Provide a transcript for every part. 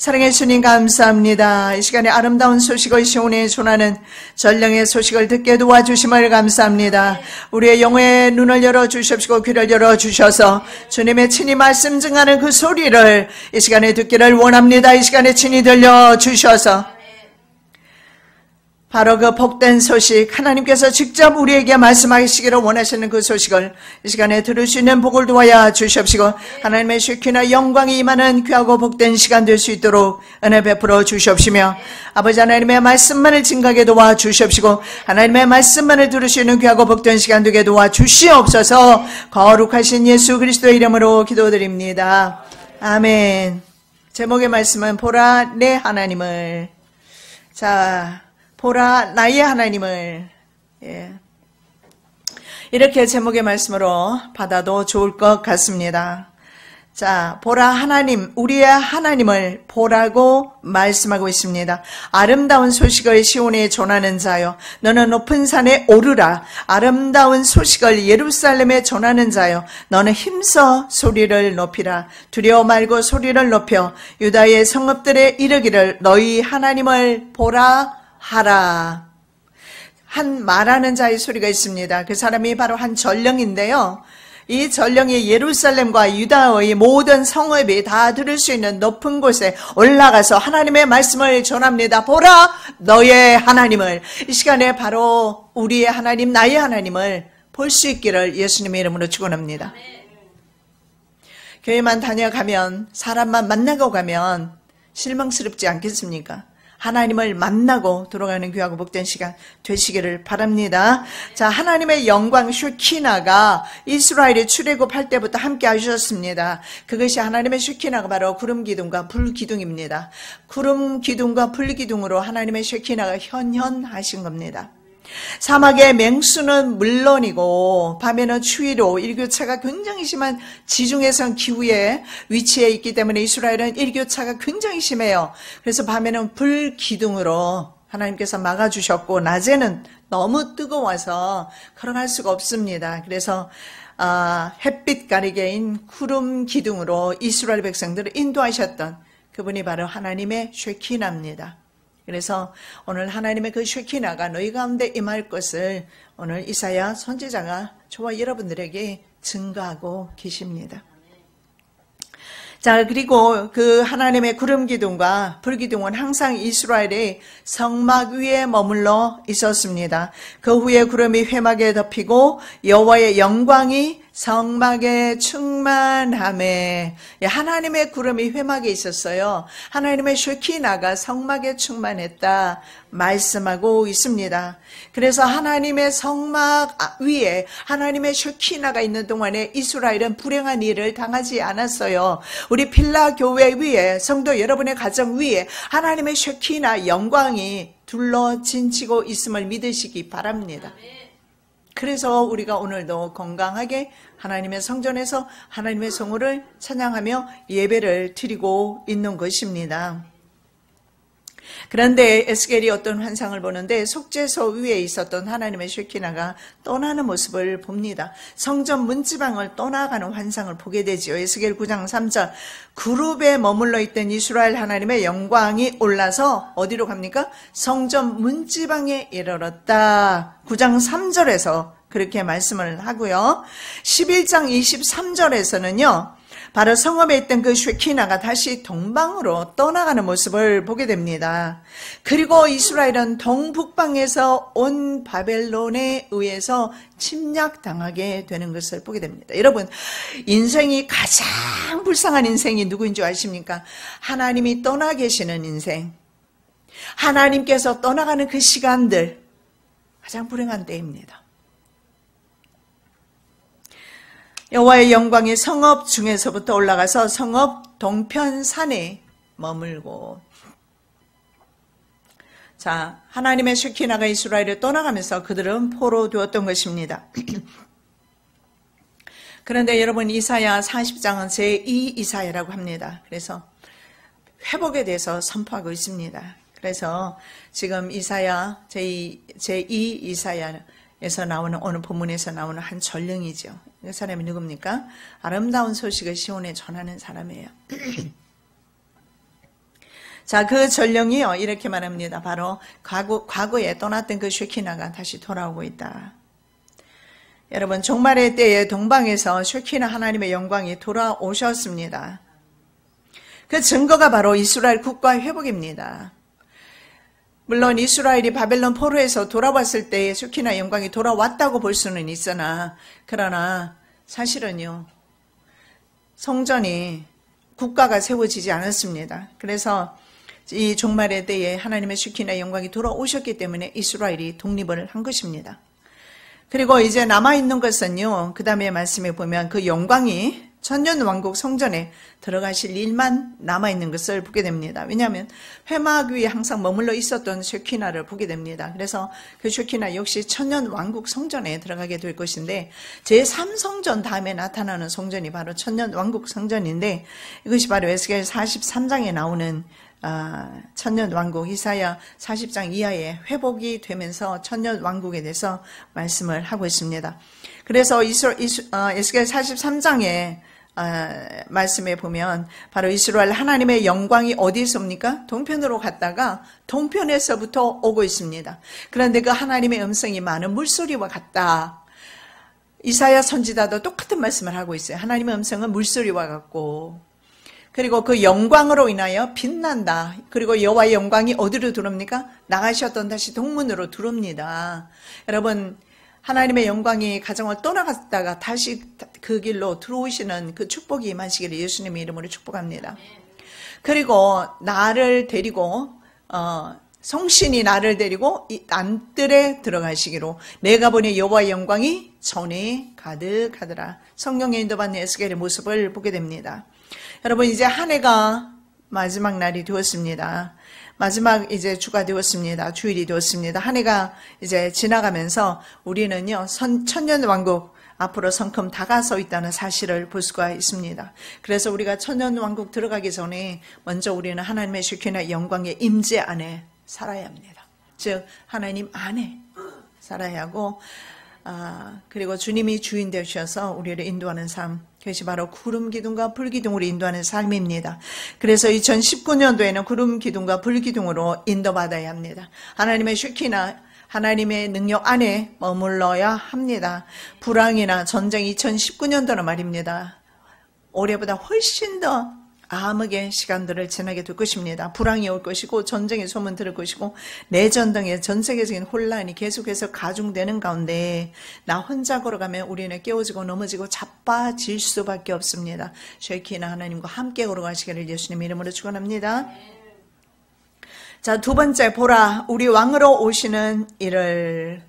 사랑의 주님 감사합니다. 이 시간에 아름다운 소식을 시온에 전하는 전령의 소식을 듣게 도와주심을 감사합니다. 우리의 영의 눈을 열어주십시고 귀를 열어주셔서 주님의 친히 말씀 증하는 그 소리를 이 시간에 듣기를 원합니다. 이 시간에 친히 들려주셔서 바로 그 복된 소식, 하나님께서 직접 우리에게 말씀하시기를 원하시는 그 소식을 이 시간에 들을 수 있는 복을 도와야 주시옵시고 하나님의 쉐키나 영광이 임하는 귀하고 복된 시간 될 수 있도록 은혜 베풀어 주시옵시며 아버지 하나님의 말씀만을 증가하게 도와 주시옵시고 하나님의 말씀만을 들을 수 있는 귀하고 복된 시간 되게 도와 주시옵소서. 거룩하신 예수 그리스도의 이름으로 기도드립니다. 아멘. 제목의 말씀은 보라 내 하나님을. 자, 보라 나의 하나님을. 이렇게 제목의 말씀으로 받아도 좋을 것 같습니다. 자, 보라 하나님, 우리의 하나님을 보라고 말씀하고 있습니다. 아름다운 소식을 시온에 전하는 자여, 너는 높은 산에 오르라. 아름다운 소식을 예루살렘에 전하는 자여, 너는 힘써 소리를 높이라. 두려워 말고 소리를 높여 유다의 성읍들에 이르기를 너희 하나님을 보라 하라. 한 말하는 자의 소리가 있습니다. 그 사람이 바로 한 전령인데요. 이 전령이 예루살렘과 유다의 모든 성읍이 다 들을 수 있는 높은 곳에 올라가서 하나님의 말씀을 전합니다. 보라 너의 하나님을. 이 시간에 바로 우리의 하나님, 나의 하나님을 볼 수 있기를 예수님의 이름으로 축원합니다. 교회만 다녀가면, 사람만 만나고 가면 실망스럽지 않겠습니까? 하나님을 만나고 돌아가는 귀하고 복된 시간 되시기를 바랍니다. 자, 하나님의 영광 쉐키나가 이스라엘이 출애굽할 때부터 함께 하셨습니다. 그것이 하나님의 쉐키나가 바로 구름 기둥과 불 기둥입니다. 구름 기둥과 불 기둥으로 하나님의 쉐키나가 현현하신 겁니다. 사막의 맹수는 물론이고 밤에는 추위로 일교차가 굉장히 심한 지중해성 기후에 위치해 있기 때문에 이스라엘은 일교차가 굉장히 심해요. 그래서 밤에는 불기둥으로 하나님께서 막아주셨고 낮에는 너무 뜨거워서 걸어갈 수가 없습니다. 그래서 햇빛 가리개인 구름 기둥으로 이스라엘 백성들을 인도하셨던 그분이 바로 하나님의 쉐키나입니다. 그래서 오늘 하나님의 그 쉐키나가 너희 가운데 임할 것을 오늘 이사야 선지자가 저와 여러분들에게 증거하고 계십니다. 자, 그리고 그 하나님의 구름 기둥과 불 기둥은 항상 이스라엘의 성막 위에 머물러 있었습니다. 그 후에 구름이 회막에 덮이고 여호와의 영광이 성막에 충만함에, 하나님의 구름이 회막에 있었어요. 하나님의 쉐키나가 성막에 충만했다 말씀하고 있습니다. 그래서 하나님의 성막 위에 하나님의 쉐키나가 있는 동안에 이스라엘은 불행한 일을 당하지 않았어요. 우리 필라 교회 위에, 성도 여러분의 가정 위에 하나님의 쉐키나 영광이 둘러 진치고 있음을 믿으시기 바랍니다. 그래서 우리가 오늘도 건강하게 하나님의 성전에서 하나님의 성호를 찬양하며 예배를 드리고 있는 것입니다. 그런데 에스겔이 어떤 환상을 보는데 속죄소 위에 있었던 하나님의 쉐키나가 떠나는 모습을 봅니다. 성전 문지방을 떠나가는 환상을 보게 되죠. 에스겔 9장 3절 그룹에 머물러 있던 이스라엘 하나님의 영광이 올라서 어디로 갑니까? 성전 문지방에 이르렀다. 9장 3절에서 그렇게 말씀을 하고요. 11장 23절에서는요. 바로 성읍에 있던 그 쉐키나가 다시 동방으로 떠나가는 모습을 보게 됩니다. 그리고 이스라엘은 동북방에서 온 바벨론에 의해서 침략당하게 되는 것을 보게 됩니다. 여러분, 인생이 가장 불쌍한 인생이 누구인 줄 아십니까? 하나님이 떠나 계시는 인생. 하나님께서 떠나가는 그 시간들, 가장 불행한 때입니다. 여호와의 영광이 성읍 중에서부터 올라가서 성읍 동편산에 머물고, 자, 하나님의 쉐키나가 이스라엘을 떠나가면서 그들은 포로되었던 것입니다. 그런데 여러분, 이사야 40장은 제2 이사야라고 합니다. 그래서 회복에 대해서 선포하고 있습니다. 그래서 지금 이사야 제2 이사야에서 나오는, 오늘 본문에서 나오는 한 전령이죠. 그 사람이 누굽니까? 아름다운 소식을 시온에 전하는 사람이에요. 자, 그 전령이요, 이렇게 말합니다. 바로 과거에 떠났던 그 쉐키나가 다시 돌아오고 있다. 여러분, 종말의 때에 동방에서 쉐키나 하나님의 영광이 돌아오셨습니다. 그 증거가 바로 이스라엘 국가 회복입니다. 물론 이스라엘이 바벨론 포로에서 돌아왔을 때의 쉐키나 영광이 돌아왔다고 볼 수는 있으나, 그러나 사실은요, 성전이 국가가 세워지지 않았습니다. 그래서 이 종말의 때에 하나님의 쉐키나 영광이 돌아오셨기 때문에 이스라엘이 독립을 한 것입니다. 그리고 이제 남아있는 것은요, 그 다음에 말씀에 보면 그 영광이 천년왕국 성전에 들어가실 일만 남아있는 것을 보게 됩니다. 왜냐하면 회막 위에 항상 머물러 있었던 쉐키나를 보게 됩니다. 그래서 그 쉐키나 역시 천년왕국 성전에 들어가게 될 것인데, 제3성전 다음에 나타나는 성전이 바로 천년왕국 성전인데, 이것이 바로 에스겔 43장에 나오는 천년왕국, 이사야 40장 이하에 회복이 되면서 천년왕국에 대해서 말씀을 하고 있습니다. 그래서 에스겔 43장에 말씀에 보면 바로 이스라엘 하나님의 영광이 어디에서 옵니까? 동편으로 갔다가 동편에서부터 오고 있습니다. 그런데 그 하나님의 음성이 많은 물소리와 같다. 이사야 선지자도 똑같은 말씀을 하고 있어요. 하나님의 음성은 물소리와 같고, 그리고 그 영광으로 인하여 빛난다. 그리고 여호와의 영광이 어디로 들어옵니까? 나가셨던 다시 동문으로 들어옵니다. 여러분, 하나님의 영광이 가정을 떠나갔다가 다시 그 길로 들어오시는 그 축복이 임하시기를 예수님의 이름으로 축복합니다. 그리고 나를 데리고 성신이 나를 데리고 이 안뜰에 들어가시기로 내가 보니 여호와의 영광이 전에 가득하더라. 성령의 인도받는 에스겔의 모습을 보게 됩니다. 여러분, 이제 한 해가 마지막 날이 되었습니다. 마지막 이제 주가 되었습니다. 주일이 되었습니다. 한 해가 이제 지나가면서 우리는요, 천년왕국 앞으로 성큼 다가서 있다는 사실을 볼 수가 있습니다. 그래서 우리가 천년왕국 들어가기 전에 먼저 우리는 하나님의 쉐키나 영광의 임재 안에 살아야 합니다. 즉 하나님 안에 살아야 하고, 그리고 주님이 주인 되셔서 우리를 인도하는 삶, 그것이 바로 구름 기둥과 불 기둥으로 인도하는 삶입니다. 그래서 2019년도에는 구름 기둥과 불 기둥으로 인도받아야 합니다. 하나님의 쉐키나, 하나님의 능력 안에 머물러야 합니다. 불황이나 전쟁 2019년도는 말입니다. 올해보다 훨씬 더 암흑의 시간들을 지나게 될 것입니다. 불황이 올 것이고, 전쟁의 소문 들을 것이고, 내전 등의 전 세계적인 혼란이 계속해서 가중되는 가운데 나 혼자 걸어가면 우리는 깨어지고 넘어지고 자빠질 수밖에 없습니다. 쉐키나 하나님과 함께 걸어가시기를 예수님 이름으로 축원합니다. 자, 두 번째, 보라 우리 왕으로 오시는 이를.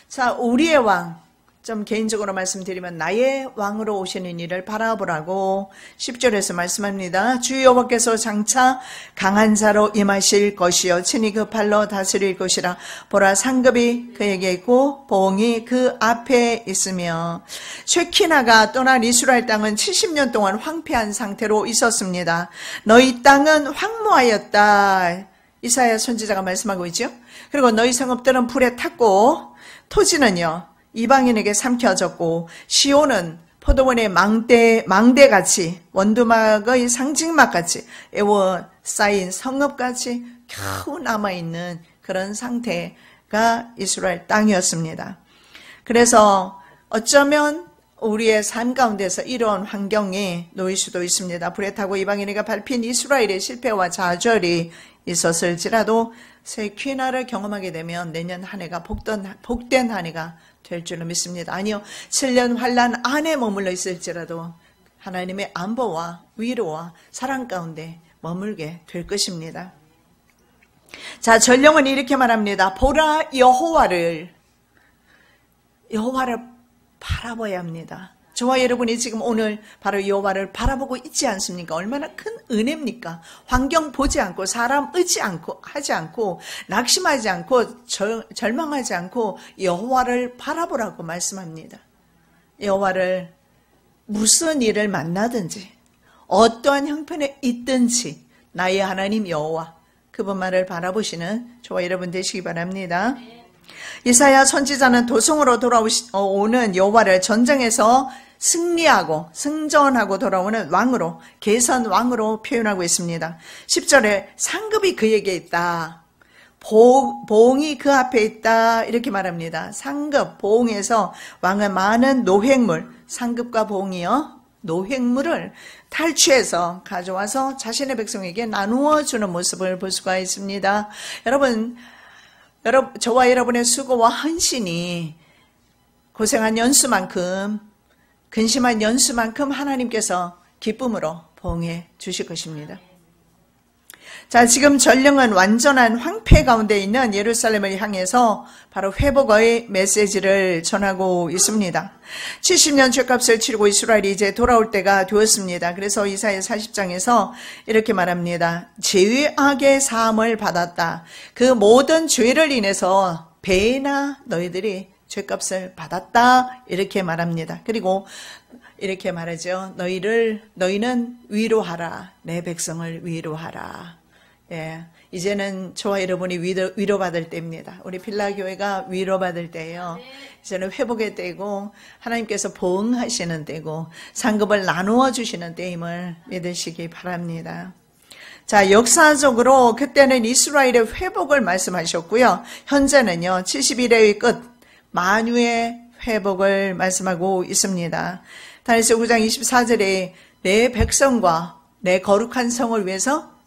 자, 우리의 왕, 좀 개인적으로 말씀드리면 나의 왕으로 오시는 이를 바라보라고 10절에서 말씀합니다. 주 여호와께서 장차 강한 자로 임하실 것이요 친히 그 팔로 다스릴 것이라. 보라 상급이 그에게 있고 보응이 그 앞에 있으며. 쉐키나가 떠난 이스라엘 땅은 70년 동안 황폐한 상태로 있었습니다. 너희 땅은 황무하였다. 이사야 선지자가 말씀하고 있죠. 그리고 너희 성읍들은 불에 탔고 토지는요 이방인에게 삼켜졌고, 시온은 포도원의 망대같이 원두막의 상징막같이 에워싸인 성읍같이 겨우 남아있는 그런 상태가 이스라엘 땅이었습니다. 그래서 어쩌면 우리의 삶 가운데서 이런 환경에 놓일 수도 있습니다. 불에 타고 이방인에게 밟힌 이스라엘의 실패와 좌절이 있었을지라도 쉐키나를 경험하게 되면 내년 한 해가 복된 한 해가 될 줄로 믿습니다. 아니요, 7년 환란 안에 머물러 있을지라도 하나님의 안보와 위로와 사랑 가운데 머물게 될 것입니다. 자, 전령은 이렇게 말합니다. 보라 여호와를 바라봐야 합니다. 저와 여러분이 지금 오늘 바로 여호와를 바라보고 있지 않습니까? 얼마나 큰 은혜입니까? 환경 보지 않고, 사람 하지 않고, 낙심하지 않고, 절망하지 않고 여호와를 바라보라고 말씀합니다. 여호와를 무슨 일을 만나든지, 어떠한 형편에 있든지 나의 하나님 여호와, 그분만을 바라보시는 저와 여러분 되시기 바랍니다. 이사야 선지자는 도성으로 돌아오는 여호와를 전쟁에서 승리하고 승전하고 돌아오는 왕으로, 개선 왕으로 표현하고 있습니다. 10절에 상급이 그에게 있다. 보응이 그 앞에 있다. 이렇게 말합니다. 상급, 보응에서 왕은 많은 노획물, 상급과 보응이요, 노획물을 탈취해서 가져와서 자신의 백성에게 나누어 주는 모습을 볼 수가 있습니다. 여러분, 저와 여러분의 수고와 헌신이 고생한 연수만큼, 근심한 연수만큼 하나님께서 기쁨으로 보응해 주실 것입니다. 자, 지금 전령은 완전한 황폐 가운데 있는 예루살렘을 향해서 바로 회복의 메시지를 전하고 있습니다. 70년 죗값을 치르고 이스라엘이 이제 돌아올 때가 되었습니다. 그래서 이사야 40장에서 이렇게 말합니다. 죄악의 사함을 받았다. 그 모든 죄를 인해서 배나 너희들이 죗값을 받았다. 이렇게 말합니다. 그리고 이렇게 말하죠. 너희는 위로하라. 내 백성을 위로하라. 예, 이제는 저와 여러분이 위로받을 때입니다. 우리 빌라교회가 위로받을 때예요. 이제는 회복의 때고 하나님께서 보응하시는 때고 상급을 나누어 주시는 때임을 믿으시기 바랍니다. 자, 역사적으로 그때는 이스라엘의 회복을 말씀하셨고요. 현재는요, 70일의 끝, 만유의 회복을 말씀하고 있습니다. 다니엘서 9장 24절에 내 백성과 내 거룩한 성을 위해서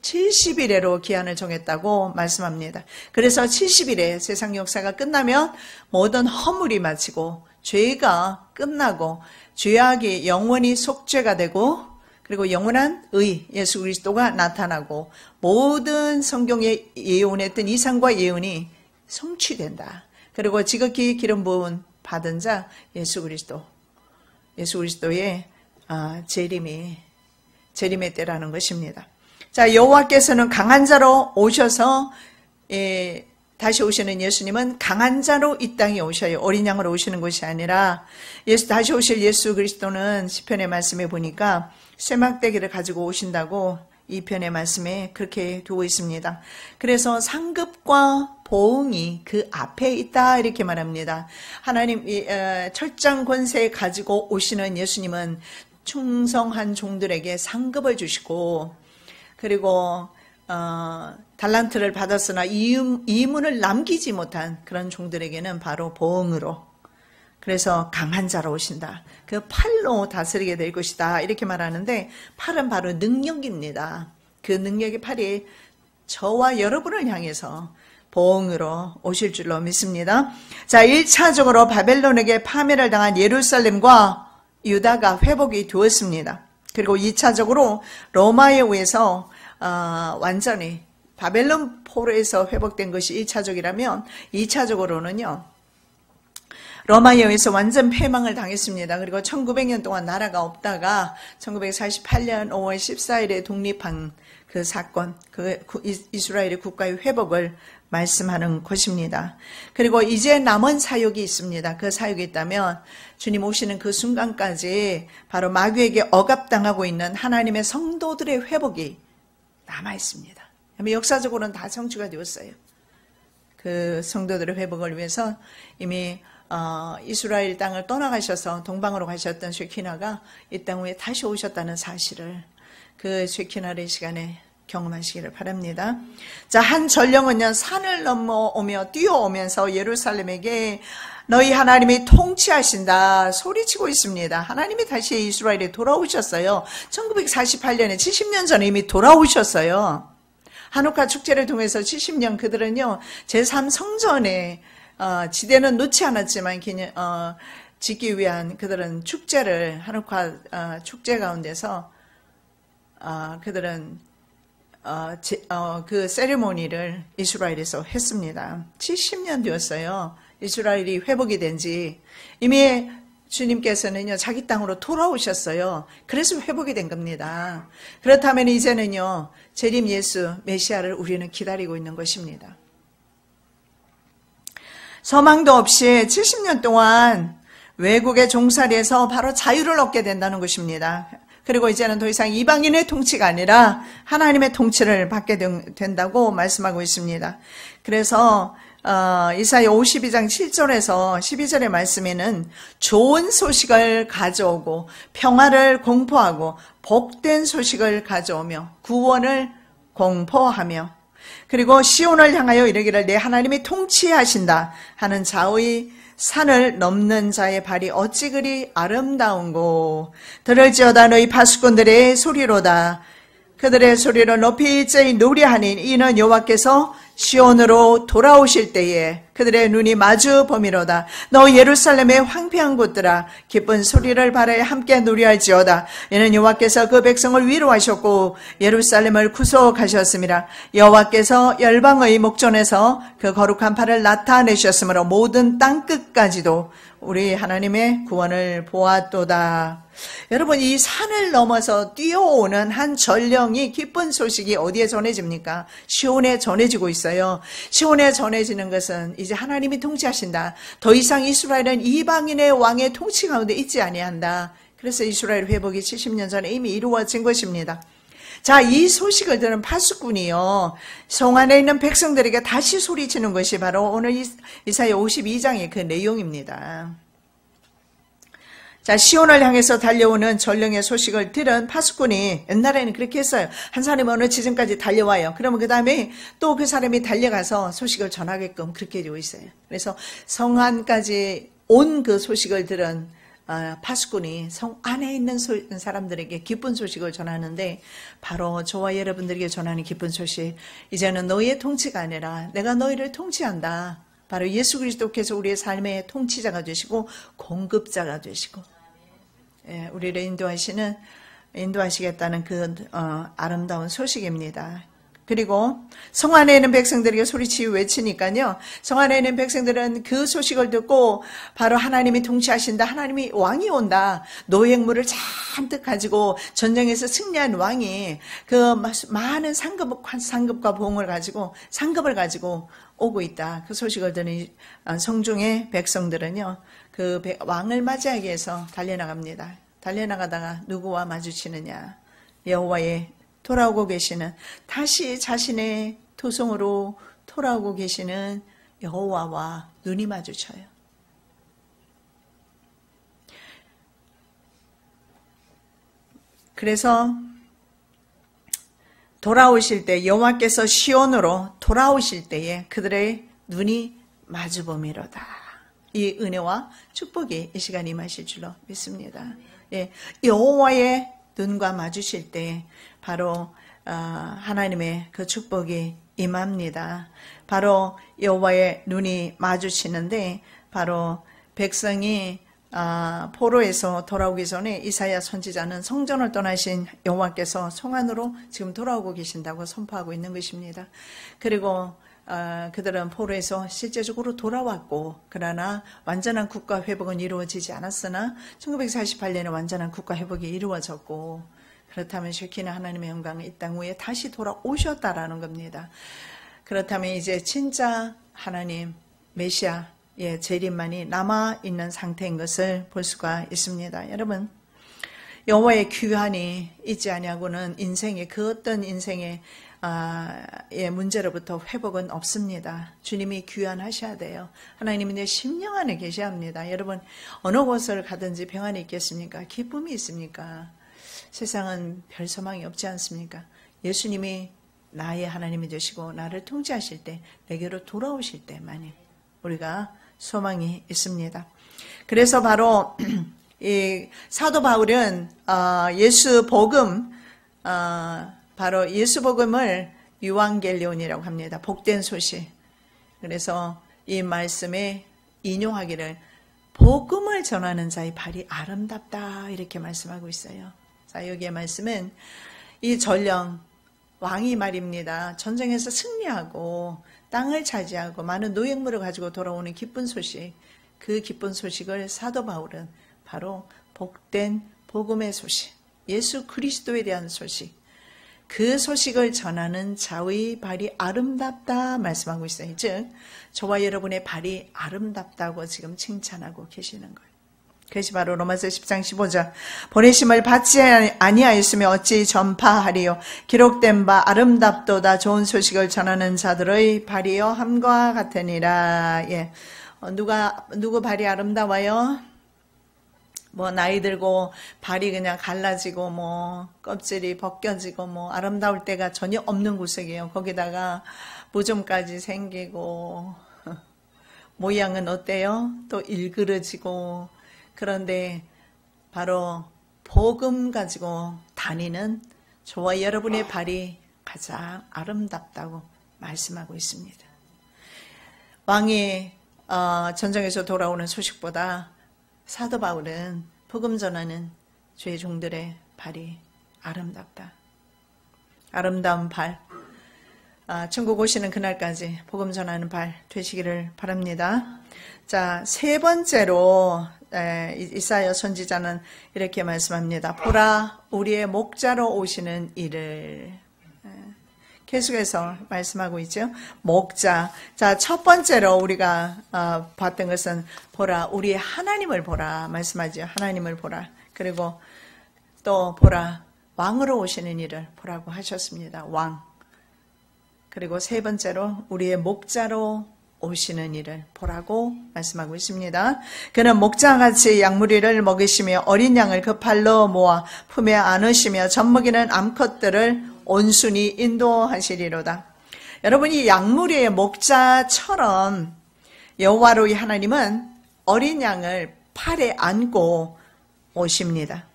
70일에로 기한을 정했다고 말씀합니다. 그래서 70일에 세상 역사가 끝나면 모든 허물이 마치고 죄가 끝나고 죄악이 영원히 속죄가 되고 그리고 영원한 의 예수 그리스도가 나타나고 모든 성경에 예언했던 이상과 예언이 성취된다. 그리고 지극히 기름 부은 받은 자 예수 그리스도의 재림의 때라는 것입니다. 자, 여호와께서는 강한 자로 오셔서 다시 오시는 예수님은 강한 자로 이 땅에 오셔요. 어린 양으로 오시는 것이 아니라 다시 오실 예수 그리스도는 시편의 말씀에 보니까 쇠막대기를 가지고 오신다고 이 편의 말씀에 그렇게 두고 있습니다. 그래서 상급과 보응이 그 앞에 있다 이렇게 말합니다. 하나님 철장 권세 가지고 오시는 예수님은 충성한 종들에게 상급을 주시고 그리고 달란트를 받았으나 이문을 남기지 못한 그런 종들에게는 바로 보응으로, 그래서 강한 자로 오신다. 그 팔로 다스리게 될 것이다 이렇게 말하는데, 팔은 바로 능력입니다. 그 능력의 팔이 저와 여러분을 향해서 보응으로 오실 줄로 믿습니다. 자, 1차적으로 바벨론에게 파멸을 당한 예루살렘과 유다가 회복이 되었습니다. 그리고 2차적으로 로마에 의해서 완전히 바벨론 포로에서 회복된 것이 1차적이라면 2차적으로는요. 로마에 의해서 완전 패망을 당했습니다. 그리고 1900년 동안 나라가 없다가 1948년 5월 14일에 독립한 그 사건, 이스라엘의 국가의 회복을 말씀하는 것입니다. 그리고 이제 남은 사역이 있습니다. 그 사역이 있다면 주님 오시는 그 순간까지 바로 마귀에게 억압당하고 있는 하나님의 성도들의 회복이 남아 있습니다. 역사적으로는 다 성취가 되었어요. 그 성도들의 회복을 위해서 이미 이스라엘 땅을 떠나가셔서 동방으로 가셨던 쉐키나가 이 땅 위에 다시 오셨다는 사실을 그 쉐키나의 시간에 경험하시기를 바랍니다. 자, 한 전령은요, 산을 넘어오며 뛰어오면서 예루살렘에게 너희 하나님이 통치하신다 소리치고 있습니다. 하나님이 다시 이스라엘에 돌아오셨어요. 1948년에 70년 전에 이미 돌아오셨어요. 하누카 축제를 통해서 70년 그들은요, 제3성전에 지대는 놓지 않았지만 짓기 위한 그들은 축제를 하누카 축제 가운데서 그들은 그 세리머니를 이스라엘에서 했습니다. 70년 되었어요. 이스라엘이 회복이 된 지. 이미 주님께서는요, 자기 땅으로 돌아오셨어요. 그래서 회복이 된 겁니다. 그렇다면 이제는요, 재림 예수 메시아를 우리는 기다리고 있는 것입니다. 소망도 없이 70년 동안 외국의 종살이에서 바로 자유를 얻게 된다는 것입니다. 그리고 이제는 더 이상 이방인의 통치가 아니라 하나님의 통치를 받게 된다고 말씀하고 있습니다. 그래서 이사야 52장 7절에서 12절의 말씀에는 좋은 소식을 가져오고 평화를 공포하고 복된 소식을 가져오며 구원을 공포하며 그리고 시온을 향하여 이르기를 내 하나님이 통치하신다 하는 자의 산을 넘는 자의 발이 어찌 그리 아름다운고 들을지어다 너희 파수꾼들의 소리로다 그들의 소리를 높이 째이 노래하니 이는 여호와께서 시온으로 돌아오실 때에 그들의 눈이 마주 보미로다. 너 예루살렘의 황폐한 곳들아 기쁜 소리를 발하여 함께 노래할지어다. 이는 여호와께서 그 백성을 위로하셨고 예루살렘을 구속하셨습니다. 여호와께서 열방의 목전에서 그 거룩한 팔을 나타내셨으므로 모든 땅 끝까지도 우리 하나님의 구원을 보았도다. 여러분 이 산을 넘어서 뛰어오는 한 전령이 기쁜 소식이 어디에 전해집니까? 시온에 전해지고 있어요. 시온에 전해지는 것은 이제 하나님이 통치하신다. 더 이상 이스라엘은 이방인의 왕의 통치 가운데 있지 아니한다. 그래서 이스라엘 회복이 70년 전에 이미 이루어진 것입니다. 자, 이 소식을 들은 파수꾼이요 성 안에 있는 백성들에게 다시 소리치는 것이 바로 오늘 이사야 52장의 그 내용입니다. 자, 시온을 향해서 달려오는 전령의 소식을 들은 파수꾼이 옛날에는 그렇게 했어요. 한 사람이 어느 지점까지 달려와요. 그러면 그 다음에 또 그 사람이 달려가서 소식을 전하게끔 그렇게 되어 있어요. 그래서 성 안까지 온 그 소식을 들은 파수꾼이 성 안에 있는 사람들에게 기쁜 소식을 전하는데 바로 저와 여러분들에게 전하는 기쁜 소식, 이제는 너희의 통치가 아니라 내가 너희를 통치한다. 바로 예수 그리스도께서 우리의 삶의 통치자가 되시고 공급자가 되시고 우리를 인도하시겠다는 그 아름다운 소식입니다. 그리고 성 안에 있는 백성들에게 소리치고 외치니까요. 성 안에 있는 백성들은 그 소식을 듣고 바로 하나님이 통치하신다. 하나님이 왕이 온다. 노획물을 잔뜩 가지고 전쟁에서 승리한 왕이 그 많은 상급과 보응을 가지고 상급을 가지고 오고 있다. 그 소식을 들은 성중의 백성들은요. 그 왕을 맞이하기 위해서 달려나갑니다. 달려나가다가 누구와 마주치느냐. 여호와의 돌아오고 계시는 다시 자신의 토성으로 돌아오고 계시는 여호와와 눈이 마주쳐요. 그래서 돌아오실 때 여호와께서 시온으로 돌아오실 때에 그들의 눈이 마주보미로다. 이 은혜와 축복이 이 시간 임하실 줄로 믿습니다. 예, 여호와의 눈과 마주칠 때 바로 하나님의 그 축복이 임합니다. 바로 여호와의 눈이 마주치는데 바로 백성이 포로에서 돌아오기 전에 이사야 선지자는 성전을 떠나신 여호와께서 성 안으로 지금 돌아오고 계신다고 선포하고 있는 것입니다. 그리고 그들은 포로에서 실제적으로 돌아왔고 그러나 완전한 국가 회복은 이루어지지 않았으나 1948년에 완전한 국가 회복이 이루어졌고 그렇다면 쉐키나 하나님의 영광은 이 땅 위에 다시 돌아오셨다라는 겁니다. 그렇다면 이제 진짜 하나님 메시아의 재림만이 남아있는 상태인 것을 볼 수가 있습니다. 여러분 여호와의 귀환이 있지 아니하고는 인생의 그 어떤 인생의 문제로부터 회복은 없습니다. 주님이 귀환하셔야 돼요. 하나님이 내 심령 안에 계셔야 합니다. 여러분 어느 곳을 가든지 평안이 있겠습니까? 기쁨이 있습니까? 세상은 별 소망이 없지 않습니까? 예수님이 나의 하나님이 되시고 나를 통치하실 때 내게로 돌아오실 때만이 우리가 소망이 있습니다. 그래서 바로 이 사도 바울은 예수 복음 바로 예수 복음을 유앙겔리온이라고 합니다. 복된 소식. 그래서 이 말씀에 인용하기를 복음을 전하는 자의 발이 아름답다 이렇게 말씀하고 있어요. 자, 여기의 말씀은 이 전령 왕이 말입니다. 전쟁에서 승리하고 땅을 차지하고 많은 노획물을 가지고 돌아오는 기쁜 소식, 그 기쁜 소식을 사도 바울은 바로 복된 복음의 소식, 예수 그리스도에 대한 소식, 그 소식을 전하는 자의 발이 아름답다 말씀하고 있어요. 즉 저와 여러분의 발이 아름답다고 지금 칭찬하고 계시는 거예요. 그것이 바로 로마서 10장 15절. 보내심을 받지 아니하였으며 어찌 전파하리요. 기록된 바 아름답도다 좋은 소식을 전하는 자들의 발이여 함과 같으니라. 예. 누구 발이 아름다워요? 뭐 나이 들고 발이 그냥 갈라지고 뭐 껍질이 벗겨지고 뭐 아름다울 때가 전혀 없는 구석이에요. 거기다가 무좀까지 생기고 모양은 어때요? 또 일그러지고. 그런데 바로 복음 가지고 다니는 저와 여러분의 발이 가장 아름답다고 말씀하고 있습니다. 왕이 전쟁에서 돌아오는 소식보다 사도 바울은 복음 전하는 주의 종들의 발이 아름답다. 아름다운 발, 천국 오시는 그날까지 복음 전하는 발 되시기를 바랍니다. 자, 세 번째로 이사야 선지자는 이렇게 말씀합니다. 보라, 우리의 목자로 오시는 이를. 계속해서 말씀하고 있죠. 목자. 자, 첫 번째로 우리가 봤던 것은 보라, 우리의 하나님을 보라 말씀하죠. 하나님을 보라. 그리고 또 보라, 왕으로 오시는 이를 보라고 하셨습니다. 왕. 그리고 세 번째로 우리의 목자로 오시는 이를 보라고 말씀하고 있습니다. 그는 목자같이 양무리를 먹이시며 어린 양을 그 팔로 모아 품에 안으시며 젖먹이는 암컷들을 온순히 인도하시리로다. 여러분이 양무리의 목자처럼 여호와로의 하나님은 어린 양을 팔에 안고 오십니다.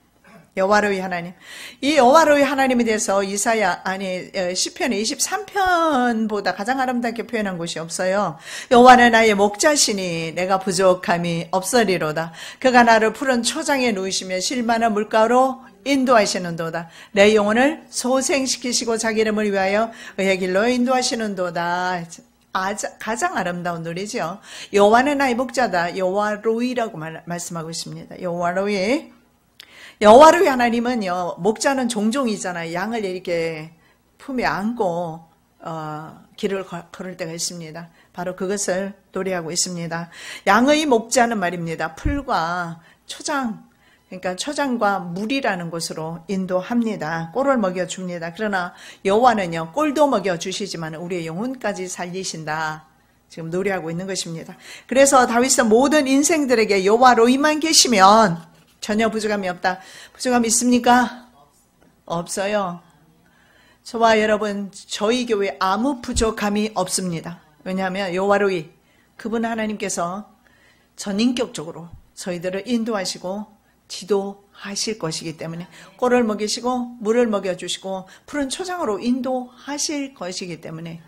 여호와로의 하나님. 이 여호와로의 하나님에 대해서 시편의 23편보다 가장 아름답게 표현한 곳이 없어요. 여호와는 나의 목자시니 내가 부족함이 없으리로다. 그가 나를 푸른 초장에 누이시며 실만한 물가로 인도하시는도다. 내 영혼을 소생시키시고 자기 이름을 위하여 의의 길로 인도하시는도다. 가장 아름다운 노래죠. 여호와는 나의 목자다. 여호와로이라고 말씀하고 있습니다. 여호와로이. 여호와로의 하나님은요, 목자는 종종이잖아요. 양을 이렇게 품에 안고 길을 걸을 때가 있습니다. 바로 그것을 노래하고 있습니다. 양의 목자는 말입니다. 풀과 초장, 그러니까 초장과 물이라는 곳으로 인도합니다. 꼴을 먹여줍니다. 그러나 여호와는요, 꼴도 먹여주시지만 우리의 영혼까지 살리신다. 지금 노래하고 있는 것입니다. 그래서 다윗은 모든 인생들에게 여호와로이만 계시면 전혀 부족함이 없다. 부족함이 있습니까? 없어요. 저와 여러분, 저희 교회 아무 부족함이 없습니다. 왜냐하면 여호와로이, 그분 하나님께서 전인격적으로 저희들을 인도하시고 지도하실 것이기 때문에 꼴을 먹이시고 물을 먹여주시고 푸른 초장으로 인도하실 것이기 때문에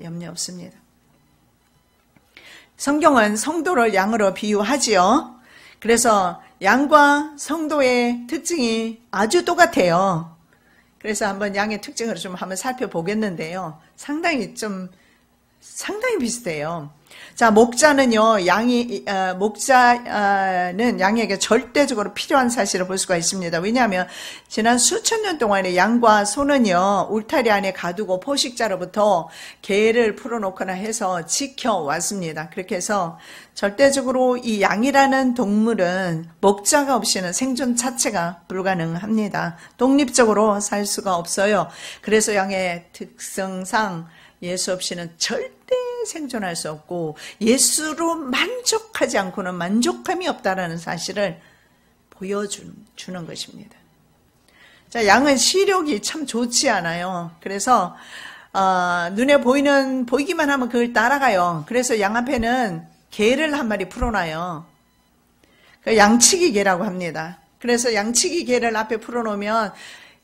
염려 없습니다. 성경은 성도를 양으로 비유하지요. 그래서 양과 성도의 특징이 아주 똑같아요. 그래서 한번 양의 특징을 좀 한번 살펴보겠는데요. 상당히 비슷해요. 자, 목자는 양에게 절대적으로 필요한 사실을 볼 수가 있습니다. 왜냐하면 지난 수천 년 동안에 양과 소는요, 울타리 안에 가두고 포식자로부터 개를 풀어놓거나 해서 지켜왔습니다. 그렇게 해서 절대적으로 이 양이라는 동물은 목자가 없이는 생존 자체가 불가능합니다. 독립적으로 살 수가 없어요. 그래서 양의 특성상 예수 없이는 절대 생존할 수 없고 예수로 만족하지 않고는 만족함이 없다라는 사실을 보여주는 것입니다. 자, 양은 시력이 참 좋지 않아요. 그래서 눈에 보이기만 하면 그걸 따라가요. 그래서 양 앞에는 개를 한 마리 풀어놔요. 양치기 개라고 합니다. 그래서 양치기 개를 앞에 풀어놓으면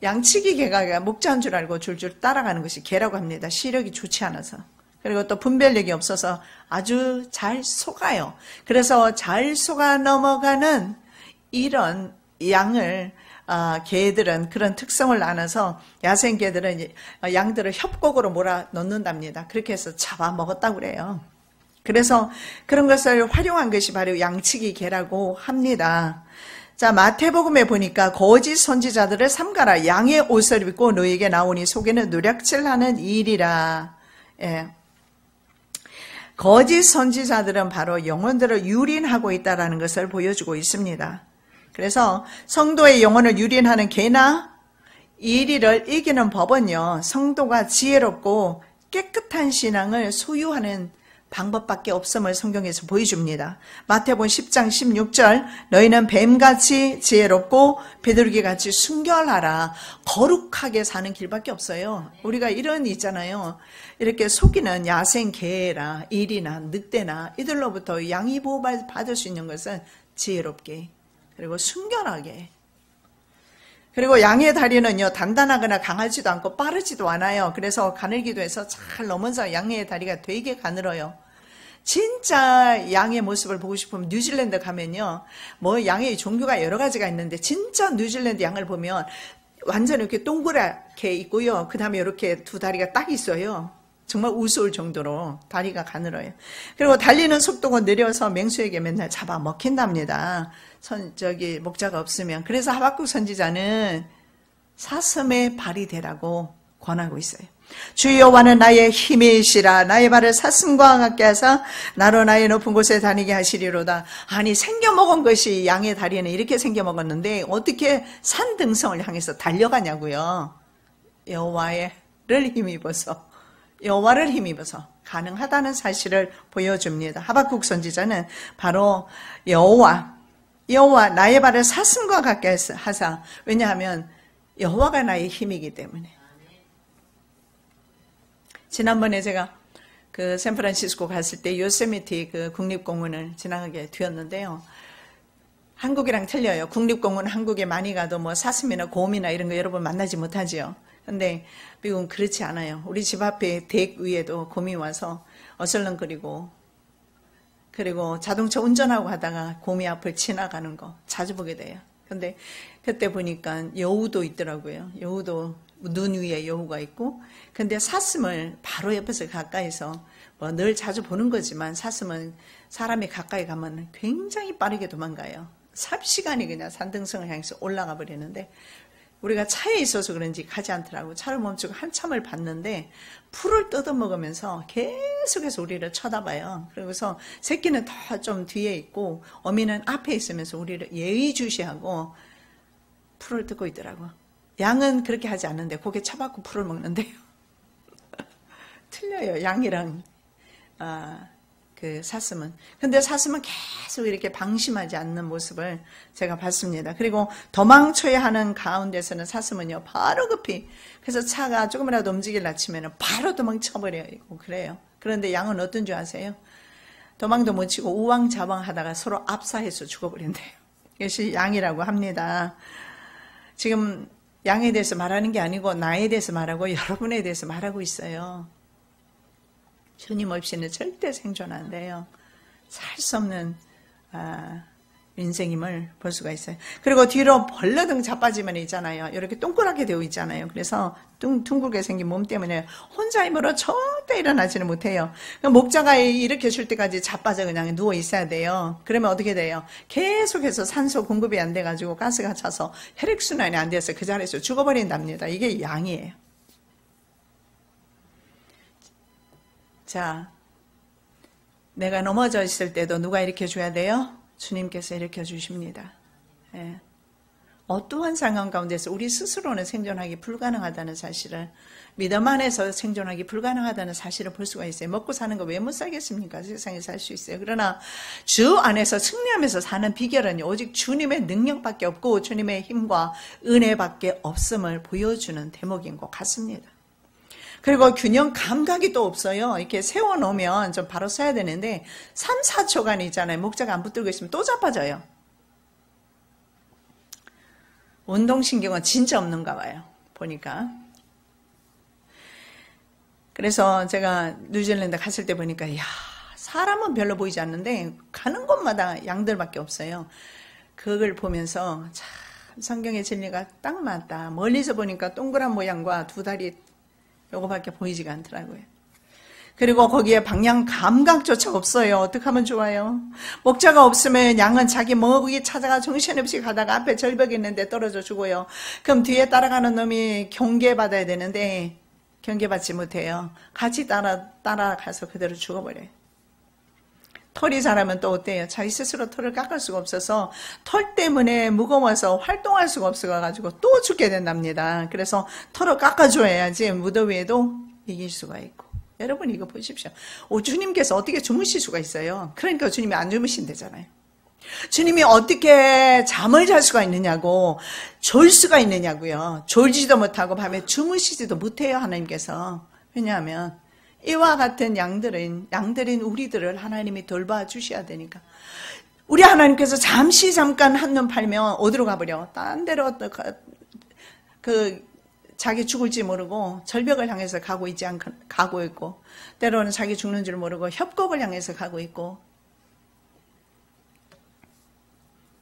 양치기 개가 목자인 줄 알고 줄줄 따라가는 것이 개라고 합니다. 시력이 좋지 않아서. 그리고 또 분별력이 없어서 아주 잘 속아요. 그래서 잘 속아 넘어가는 이런 개들은 그런 특성을 나눠서 야생 개들은 양들을 협곡으로 몰아 넣는답니다. 그렇게 해서 잡아먹었다고 그래요. 그래서 그런 것을 활용한 것이 바로 양치기 개라고 합니다. 자, 마태복음에 보니까 거짓 선지자들을 삼가라. 양의 옷을 입고 너희에게 나오니 속에는 누략질하는 일이라. 예. 거짓 선지자들은 바로 영혼들을 유린하고 있다는 것을 보여주고 있습니다. 그래서 성도의 영혼을 유린하는 개나 이리를 이기는 법은요, 성도가 지혜롭고 깨끗한 신앙을 소유하는 방법밖에 없음을 성경에서 보여줍니다. 마태복음 10장 16절, 너희는 뱀같이 지혜롭고 비둘기같이 순결하라. 거룩하게 사는 길밖에 없어요. 우리가 이런 있잖아요. 이렇게 속이는 야생 개나 일이나 늑대나 이들로부터 양이 보호를 받을 수 있는 것은 지혜롭게 그리고 순결하게. 그리고 양의 다리는요, 단단하거나 강하지도 않고 빠르지도 않아요. 그래서 가늘기도 해서 잘 넘어서 양의 다리가 되게 가늘어요. 진짜 양의 모습을 보고 싶으면 뉴질랜드 가면요, 뭐 양의 종류가 여러 가지가 있는데 진짜 뉴질랜드 양을 보면 완전 이렇게 동그랗게 있고요. 그 다음에 이렇게 두 다리가 딱 있어요. 정말 우스울 정도로 다리가 가늘어요. 그리고 달리는 속도가 느려서 맹수에게 맨날 잡아먹힌답니다. 목자가 없으면. 그래서 하박국 선지자는 사슴의 발이 되라고 권하고 있어요. 주 여호와는 나의 힘이시라. 나의 발을 사슴과 같게 하사 나로 나의 높은 곳에 다니게 하시리로다. 아니, 생겨먹은 것이 양의 다리는 이렇게 생겨먹었는데 어떻게 산등성을 향해서 달려가냐고요. 여호와를 힘입어서, 여호와를 힘입어서 가능하다는 사실을 보여줍니다. 하박국 선지자는 바로 여호와 나의 발을 사슴과 같게 하사. 왜냐하면 여호와가 나의 힘이기 때문에. 지난번에 제가 그 샌프란시스코 갔을 때 요세미티 그 국립공원을 지나가게 되었는데요. 한국이랑 틀려요. 국립공원 한국에 많이 가도 뭐 사슴이나 곰이나 이런 거 여러분 만나지 못하지요. 근데 미국은 그렇지 않아요. 우리 집 앞에 댁 위에도 곰이 와서 어슬렁거리고, 그리고 자동차 운전하고 하다가 곰이 앞을 지나가는 거 자주 보게 돼요. 근데 그때 보니까 여우도 있더라고요. 여우도 눈 위에 여우가 있고, 근데 사슴을 바로 옆에서 가까이서 뭐 늘 자주 보는 거지만 사슴은 사람이 가까이 가면 굉장히 빠르게 도망가요. 삽시간에 그냥 산등성을 향해서 올라가 버리는데, 우리가 차에 있어서 그런지 가지 않더라고. 차를 멈추고 한참을 봤는데 풀을 뜯어먹으면서 계속해서 우리를 쳐다봐요. 그래서 새끼는 더 좀 뒤에 있고 어미는 앞에 있으면서 우리를 예의주시하고 풀을 뜯고 있더라고. 양은 그렇게 하지 않는데 고개 쳐박고 풀을 먹는데요. 틀려요, 양이랑 그 사슴은. 근데 사슴은 계속 이렇게 방심하지 않는 모습을 제가 봤습니다. 그리고 도망쳐야 하는 가운데서는 사슴은요, 바로 급히, 그래서 차가 조금이라도 움직이려 치면 바로 도망쳐버려요. 그래요. 그런데 양은 어떤 줄 아세요? 도망도 못 치고 우왕좌왕 하다가 서로 압사해서 죽어버린대요. 이것이 양이라고 합니다. 지금 양에 대해서 말하는 게 아니고 나에 대해서 말하고 여러분에 대해서 말하고 있어요. 주님 없이는 절대 생존 안 돼요. 살 수 없는 인생임을 볼 수가 있어요. 그리고 뒤로 벌러덩 자빠지면 있잖아요. 이렇게 동그랗게 되어 있잖아요. 그래서 둥글게 생긴 몸 때문에 혼자 힘으로 절대 일어나지는 못해요. 목자가 일으켜줄 때까지 자빠져 그냥 누워 있어야 돼요. 그러면 어떻게 돼요? 계속해서 산소 공급이 안 돼가지고 가스가 차서 혈액순환이 안 돼서 그 자리에서 죽어버린답니다. 이게 양이에요. 자, 내가 넘어져 있을 때도 누가 일으켜줘야 돼요? 주님께서 일으켜주십니다. 예. 어떠한 상황 가운데서 우리 스스로는 생존하기 불가능하다는 사실을, 믿음 안에서 생존하기 불가능하다는 사실을 볼 수가 있어요. 먹고 사는 거 왜 못 살겠습니까? 세상에 살 수 있어요. 그러나 주 안에서 승리하면서 사는 비결은 오직 주님의 능력밖에 없고 주님의 힘과 은혜밖에 없음을 보여주는 대목인 것 같습니다. 그리고 균형 감각이 또 없어요. 이렇게 세워놓으면 좀 바로 서야 되는데 3, 4초간 있잖아요. 목자가 안 붙들고 있으면 또 자빠져요. 운동신경은 진짜 없는가 봐요. 보니까. 그래서 제가 뉴질랜드 갔을 때 보니까 야, 사람은 별로 보이지 않는데 가는 곳마다 양들밖에 없어요. 그걸 보면서 참 성경의 진리가 딱 맞다. 멀리서 보니까 동그란 모양과 두 다리 요거밖에 보이지가 않더라고요. 그리고 거기에 방향 감각조차 없어요. 어떻게 하면 좋아요? 목자가 없으면 양은 자기 먹이 찾아가 정신없이 가다가 앞에 절벽이 있는데 떨어져 죽어요. 그럼 뒤에 따라가는 놈이 경계받아야 되는데 경계받지 못해요. 같이 따라가서 그대로 죽어버려요. 털이 자라면 또 어때요? 자기 스스로 털을 깎을 수가 없어서 털 때문에 무거워서 활동할 수가 없어가지고 또 죽게 된답니다. 그래서 털을 깎아줘야지 무더위에도 이길 수가 있고. 여러분 이거 보십시오. 주님께서 어떻게 주무실 수가 있어요? 그러니까 주님이 안 주무신대잖아요. 주님이 어떻게 잠을 잘 수가 있느냐고, 졸 수가 있느냐고요. 졸지도 못하고 밤에 주무시지도 못해요, 하나님께서. 왜냐하면 이와 같은 양들인 우리들을 하나님이 돌봐주셔야 되니까. 우리 하나님께서 잠깐 한눈 팔면 어디로 가버려? 딴 데로 자기 죽을지 모르고 절벽을 향해서 가고 있고, 때로는 자기 죽는 줄 모르고 협곡을 향해서 가고 있고,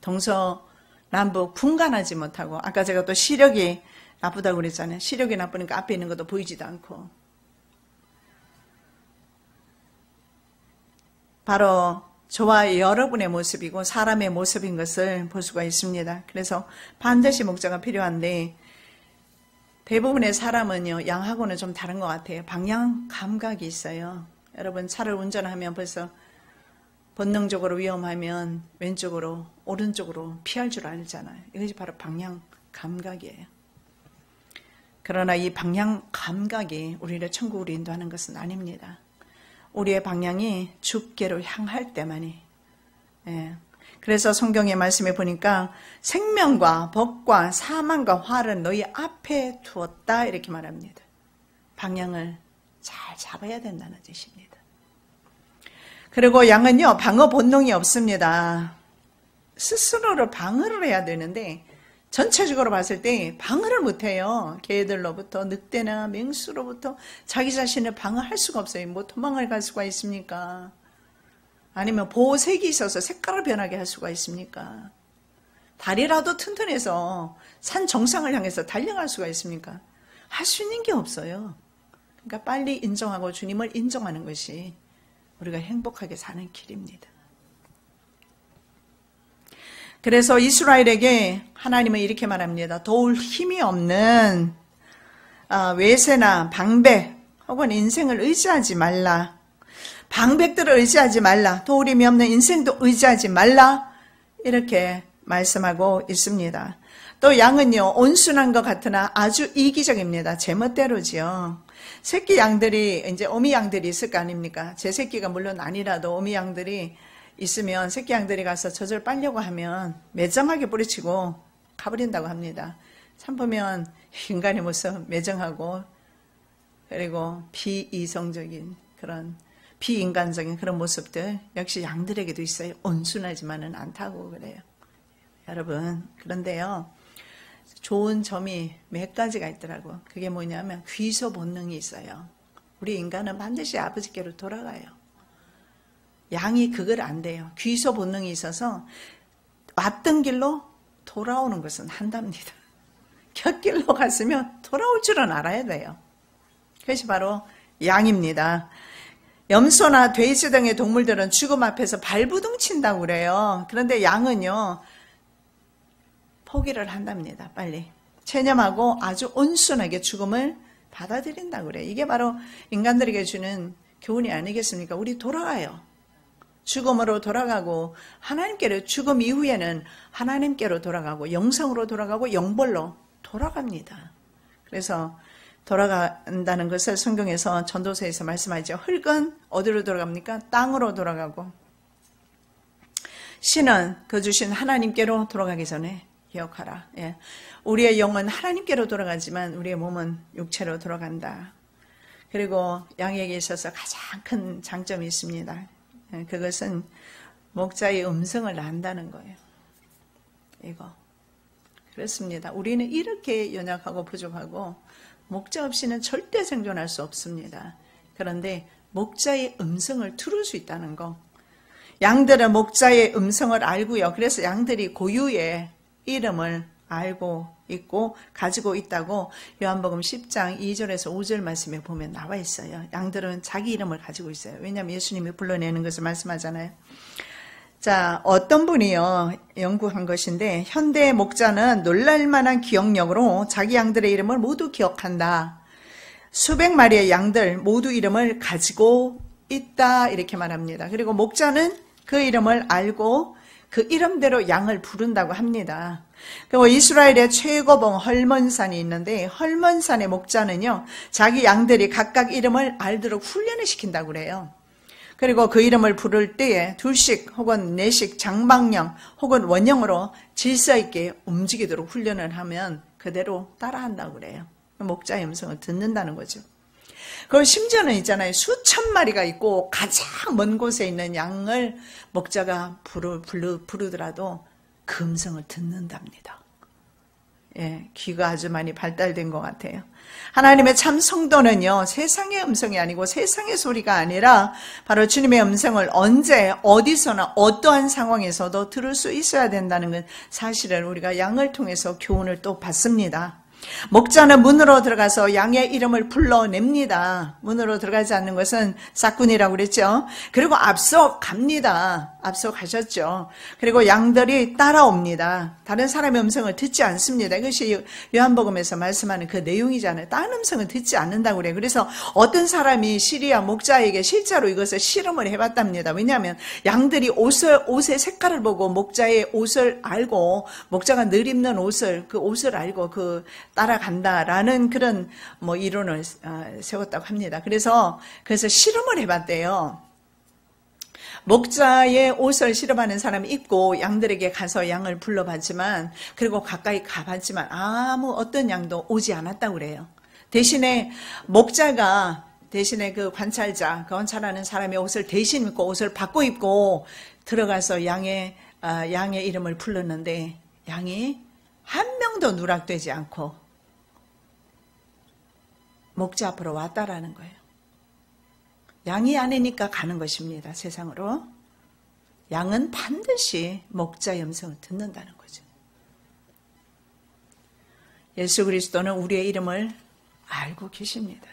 동서남북 분간하지 못하고, 아까 제가 또 시력이 나쁘다고 그랬잖아요. 시력이 나쁘니까 앞에 있는 것도 보이지도 않고. 바로 저와 여러분의 모습이고 사람의 모습인 것을 볼 수가 있습니다. 그래서 반드시 목자가 필요한데, 대부분의 사람은요, 양하고는 좀 다른 것 같아요. 방향 감각이 있어요. 여러분 차를 운전하면 벌써 본능적으로 위험하면 왼쪽으로 오른쪽으로 피할 줄 알잖아요. 이것이 바로 방향 감각이에요. 그러나 이 방향 감각이 우리를 천국으로 인도하는 것은 아닙니다. 우리의 방향이 주께로 향할 때만이. 그래서 성경의 말씀에 보니까 생명과 복과 사망과 화를 너희 앞에 두었다 이렇게 말합니다. 방향을 잘 잡아야 된다는 뜻입니다. 그리고 양은요, 방어 본능이 없습니다. 스스로를 방어를 해야 되는데 전체적으로 봤을 때 방어를 못해요. 개들로부터 늑대나 맹수로부터 자기 자신을 방어할 수가 없어요. 뭐 도망을 갈 수가 있습니까? 아니면 보호색이 있어서 색깔을 변하게 할 수가 있습니까? 다리라도 튼튼해서 산 정상을 향해서 달려갈 수가 있습니까? 할 수 있는 게 없어요. 그러니까 빨리 인정하고 주님을 인정하는 것이 우리가 행복하게 사는 길입니다. 그래서 이스라엘에게 하나님은 이렇게 말합니다. 도울 힘이 없는 외세나 방백 혹은 인생을 의지하지 말라. 방백들을 의지하지 말라. 도울 힘이 없는 인생도 의지하지 말라. 이렇게 말씀하고 있습니다. 또 양은요, 온순한 것 같으나 아주 이기적입니다. 제멋대로지요. 새끼 양들이, 이제 어미 양들이 있을 거 아닙니까? 제 새끼가 물론 아니라도 어미 양들이 있으면 새끼 양들이 가서 젖을 빨려고 하면 매정하게 뿌리치고 가버린다고 합니다. 참 보면 인간의 모습 매정하고, 그리고 비이성적인 그런 비인간적인 그런 모습들 역시 양들에게도 있어요. 온순하지만은 않다고 그래요. 여러분, 그런데요, 좋은 점이 몇 가지가 있더라고. 그게 뭐냐면 귀소 본능이 있어요. 우리 인간은 반드시 아버지께로 돌아가요. 양이 그걸 안 돼요. 귀소 본능이 있어서 왔던 길로 돌아오는 것은 한답니다. 곁길로 갔으면 돌아올 줄은 알아야 돼요. 그것이 바로 양입니다. 염소나 돼지 등의 동물들은 죽음 앞에서 발부둥 친다고 그래요. 그런데 양은요, 포기를 한답니다. 빨리 체념하고 아주 온순하게 죽음을 받아들인다고 그래요. 이게 바로 인간들에게 주는 교훈이 아니겠습니까? 우리 돌아가요. 죽음으로 돌아가고 하나님께로, 죽음 이후에는 하나님께로 돌아가고 영성으로 돌아가고 영벌로 돌아갑니다. 그래서 돌아간다는 것을 성경에서 전도서에서 말씀하죠. 흙은 어디로 돌아갑니까? 땅으로 돌아가고, 신은 그 주신 하나님께로 돌아가기 전에 기억하라. 예. 우리의 영은 하나님께로 돌아가지만 우리의 몸은 육체로 돌아간다. 그리고 양에게 있어서 가장 큰 장점이 있습니다. 예. 그것은 목자의 음성을 안다는 거예요. 이거 그렇습니다. 우리는 이렇게 연약하고 부족하고 목자 없이는 절대 생존할 수 없습니다. 그런데 목자의 음성을 들을 수 있다는 거. 양들은 목자의 음성을 알고요. 그래서 양들이 고유의 이름을 알고 있고 가지고 있다고 요한복음 10장 2절에서 5절 말씀에 보면 나와 있어요. 양들은 자기 이름을 가지고 있어요. 왜냐하면 예수님이 불러내는 것을 말씀하잖아요. 자, 어떤 분이요, 연구한 것인데, 현대 목자는 놀랄만한 기억력으로 자기 양들의 이름을 모두 기억한다. 수백 마리의 양들 모두 이름을 가지고 있다 이렇게 말합니다. 그리고 목자는 그 이름을 알고 그 이름대로 양을 부른다고 합니다. 그리고 이스라엘의 최고봉 헐몬산이 있는데 헐몬산의 목자는요, 자기 양들이 각각 이름을 알도록 훈련을 시킨다고 그래요. 그리고 그 이름을 부를 때에 둘씩 혹은 넷씩 장방령 혹은 원형으로 질서 있게 움직이도록 훈련을 하면 그대로 따라한다고 그래요. 목자의 음성을 듣는다는 거죠. 그리고 심지어는 있잖아요. 수천 마리가 있고 가장 먼 곳에 있는 양을 목자가 부르더라도 그 음성을 듣는답니다. 예, 귀가 아주 많이 발달된 것 같아요. 하나님의 참 성도는요, 세상의 음성이 아니고 세상의 소리가 아니라 바로 주님의 음성을 언제 어디서나 어떠한 상황에서도 들을 수 있어야 된다는 건 사실을 우리가 양을 통해서 교훈을 또 받습니다. 목자는 문으로 들어가서 양의 이름을 불러냅니다. 문으로 들어가지 않는 것은 싹군이라고 그랬죠. 그리고 앞서 갑니다. 앞서 가셨죠. 그리고 양들이 따라옵니다. 다른 사람의 음성을 듣지 않습니다. 이것이 요한복음에서 말씀하는 그 내용이잖아요. 다른 음성을 듣지 않는다고 그래요. 그래서 어떤 사람이 시리아 목자에게 실제로 이것을 실험을 해봤답니다. 왜냐하면 양들이 옷의 색깔을 보고 목자의 옷을 알고 목자가 늘 입는 그 옷을 알고 따라간다라는 그런 이론을 세웠다고 합니다. 그래서 실험을 해봤대요. 목자의 옷을 실험하는 사람이 입고 양들에게 가서 양을 불러봤지만, 그리고 가까이 가봤지만 어떤 양도 오지 않았다고 그래요. 대신에 목자가 그 관찰하는 사람의 옷을 대신 입고 옷을 바꿔 입고 들어가서 양의 이름을 불렀는데 양이 한 명도 누락되지 않고 목자 앞으로 왔다라는 거예요. 양이 아니니까 가는 것입니다. 세상으로. 양은 반드시 목자의 음성을 듣는다는 거죠. 예수 그리스도는 우리의 이름을 알고 계십니다.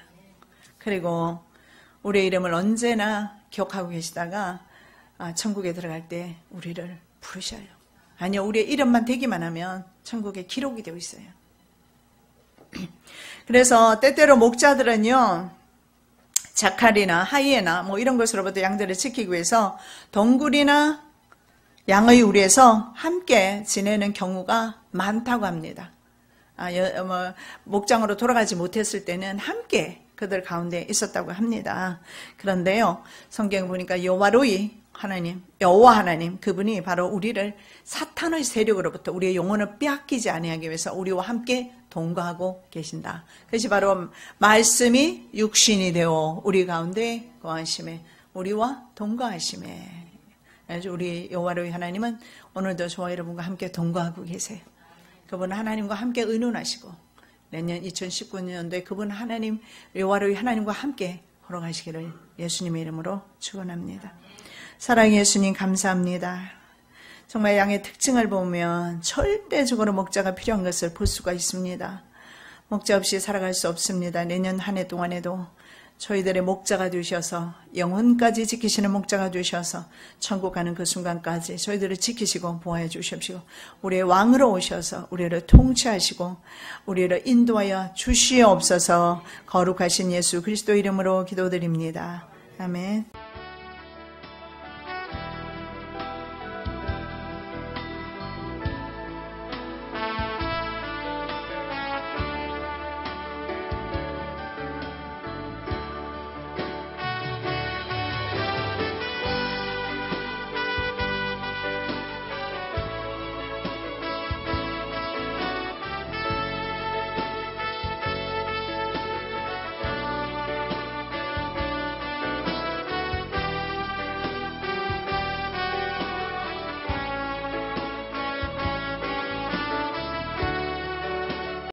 그리고 우리의 이름을 언제나 기억하고 계시다가 천국에 들어갈 때 우리를 부르셔요. 아니요, 우리의 이름만 대기만 하면 천국에 기록이 되어 있어요. 그래서 때때로 목자들은요, 자칼이나 하이에나 이런 것으로부터 양들을 지키기 위해서 동굴이나 양의 우리에서 함께 지내는 경우가 많다고 합니다. 목장으로 돌아가지 못했을 때는 함께 그들 가운데 있었다고 합니다. 그런데요, 성경에 보니까 여호와 하나님 그분이 바로 우리를 사탄의 세력으로부터 우리의 영혼을 빼앗기지 아니하기 위해서 우리와 함께 동거하고 계신다. 그것이 바로 말씀이 육신이 되어 우리 가운데 거하심에, 우리와 동거하심에. 우리 여호와의 하나님은 오늘도 저와 여러분과 함께 동거하고 계세요. 그분은 하나님과 함께 의논하시고 내년 2019년도에 그분 하나님, 여호와의 하나님과 함께 걸어가시기를 예수님의 이름으로 축원합니다. 사랑의 예수님 감사합니다. 정말 양의 특징을 보면 절대적으로 목자가 필요한 것을 볼 수가 있습니다. 목자 없이 살아갈 수 없습니다. 내년 한 해 동안에도 저희들의 목자가 되셔서 영혼까지 지키시는 목자가 되셔서 천국 가는 그 순간까지 저희들을 지키시고 보호해 주십시오. 우리의 왕으로 오셔서 우리를 통치하시고 우리를 인도하여 주시옵소서. 거룩하신 예수 그리스도 이름으로 기도드립니다. 아멘.